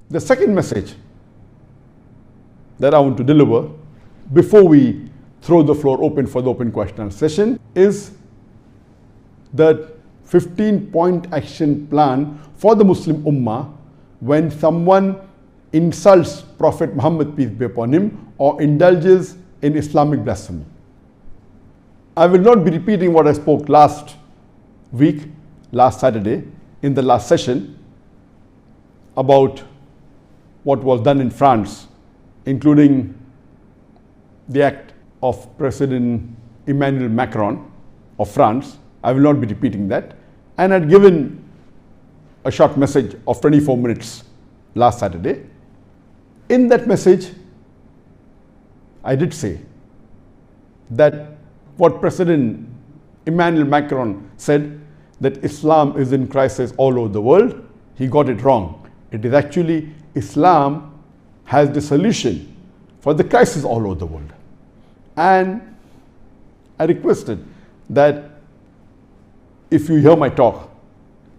The second message that I want to deliver before we throw the floor open for the open question session is the 15-point action plan for the Muslim Ummah when someone insults Prophet Muhammad, peace be upon him, or indulges in Islamic blasphemy. I will not be repeating what I spoke last week, last Saturday, in the last session about what was done in France, including the act of President Emmanuel Macron of France. I will not be repeating that. And I had given a short message of 24 minutes last Saturday. In that message, I did say that what President Emmanuel Macron said, that Islam is in crisis all over the world, he got it wrong. It is actually Islam has the solution for the crisis all over the world. And I requested that if you hear my talk,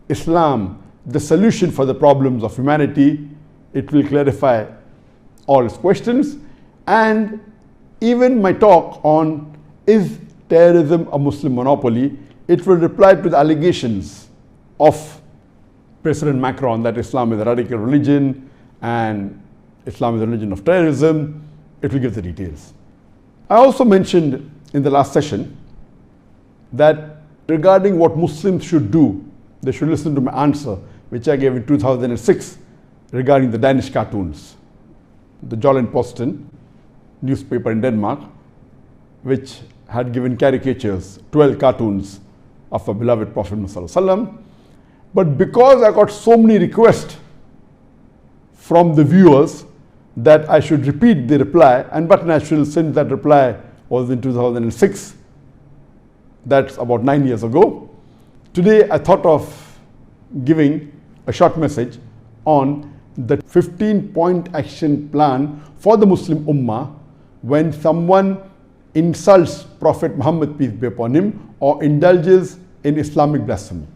Islam, the solution for the problems of humanity, it will clarify all its questions. And even my talk on is terrorism a Muslim monopoly, it will reply to the allegations of President Macron that Islam is a radical religion and Islam is a religion of terrorism. It will give the details. I also mentioned in the last session that regarding what Muslims should do, they should listen to my answer, which I gave in 2006 regarding the Danish cartoons. The Jyllands-Posten newspaper in Denmark, which had given caricatures, 12 cartoons of our beloved Prophet Muhammad. But because I got so many requests from the viewers that I should repeat the reply, and but natural, since that reply was in 2006, that's about 9 years ago, today I thought of giving a short message on the 15-point action plan for the Muslim Ummah when someone insults Prophet Muhammad, peace be upon him, or indulges in Islamic blasphemy.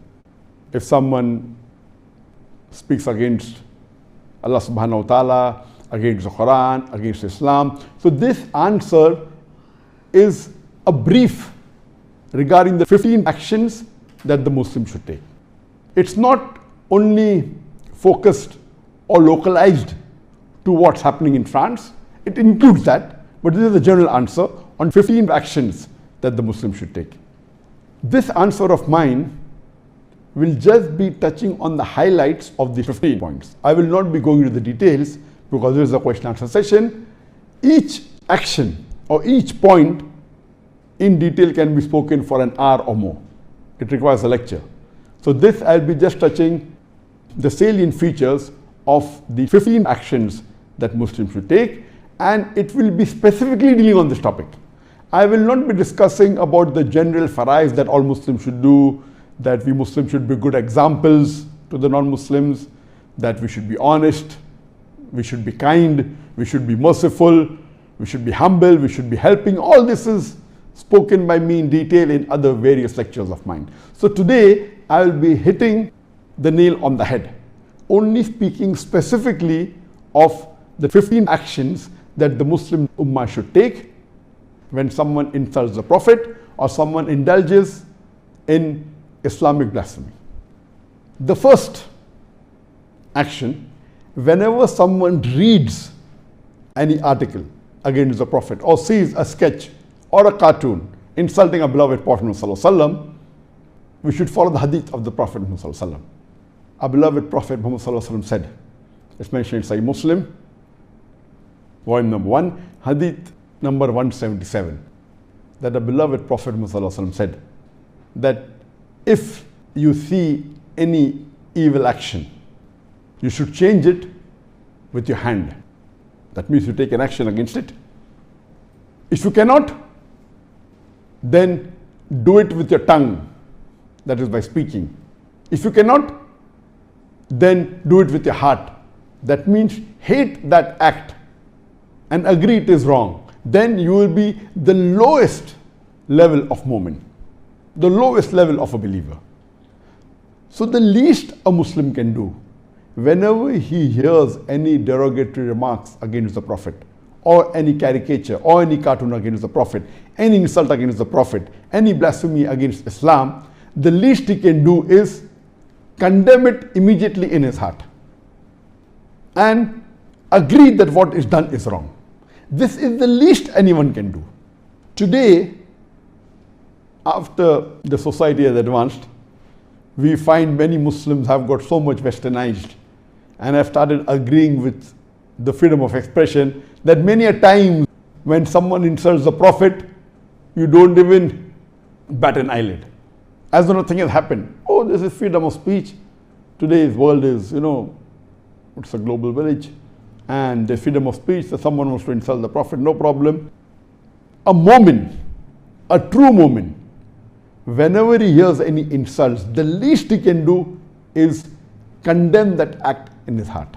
If someone speaks against Allah subhanahu wa ta'ala, against the Quran, against Islam. So this answer is a brief regarding the 15 actions that the Muslim should take. It's not only focused or localized to what's happening in France. It includes that, but this is the general answer on 15 actions that the Muslim should take. This answer of mine will just be touching on the highlights of the 15 points. I will not be going into the details because this is a question answer session. Each action or each point in detail can be spoken for an hour or more. It requires a lecture. So this I'll be just touching the salient features of the 15 actions that Muslims should take, and it will be specifically dealing on this topic. I will not be discussing about the general farais that all Muslims should do, that we Muslims should be good examples to the non-Muslims, that we should be honest, we should be kind, we should be merciful, we should be humble, we should be helping. All this is spoken by me in detail in other various lectures of mine. So today I will be hitting the nail on the head, only speaking specifically of the 15 actions that the Muslim Ummah should take when someone insults the Prophet or someone indulges in Islamic blasphemy. The first action, whenever someone reads any article against the Prophet or sees a sketch or a cartoon insulting a beloved Prophet Muhammad, we should follow the hadith of the Prophet Muhammad. Our beloved Prophet Muhammad said, it's mentioned in Sahih Muslim, volume number 1, hadith number 177, that the beloved Prophet Muhammad said that if you see any evil action, you should change it with your hand. That means you take an action against it. If you cannot, then do it with your tongue, that is by speaking. If you cannot, then do it with your heart. That means hate that act and agree it is wrong. Then you will be the lowest level of mu'min, the lowest level of a believer. So the least a Muslim can do whenever he hears any derogatory remarks against the Prophet, or any caricature, or any cartoon against the Prophet, any insult against the Prophet, any blasphemy against Islam, the least he can do is condemn it immediately in his heart and agree that what is done is wrong. This is the least anyone can do. Today, after the society has advanced, we find many Muslims have got so much westernized and have started agreeing with the freedom of expression that many a time when someone insults the Prophet, you don't even bat an eyelid, as though nothing has happened. Oh, this is freedom of speech. Today's world is, it's a global village, and the freedom of speech, that someone wants to insult the Prophet, no problem. A mu'min, a true mu'min, whenever he hears any insults, the least he can do is condemn that act in his heart.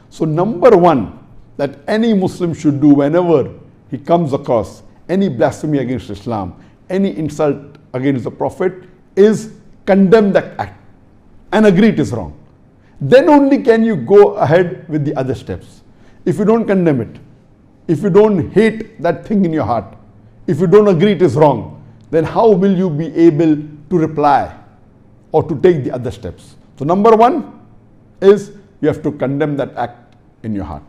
So number one that any Muslim should do whenever he comes across any blasphemy against Islam, any insult against the Prophet, is condemn that act and agree it is wrong. Then only can you go ahead with the other steps. If you don't condemn it, if you don't hate that thing in your heart, if you don't agree it is wrong, then how will you be able to reply or to take the other steps? So number one is you have to condemn that act in your heart.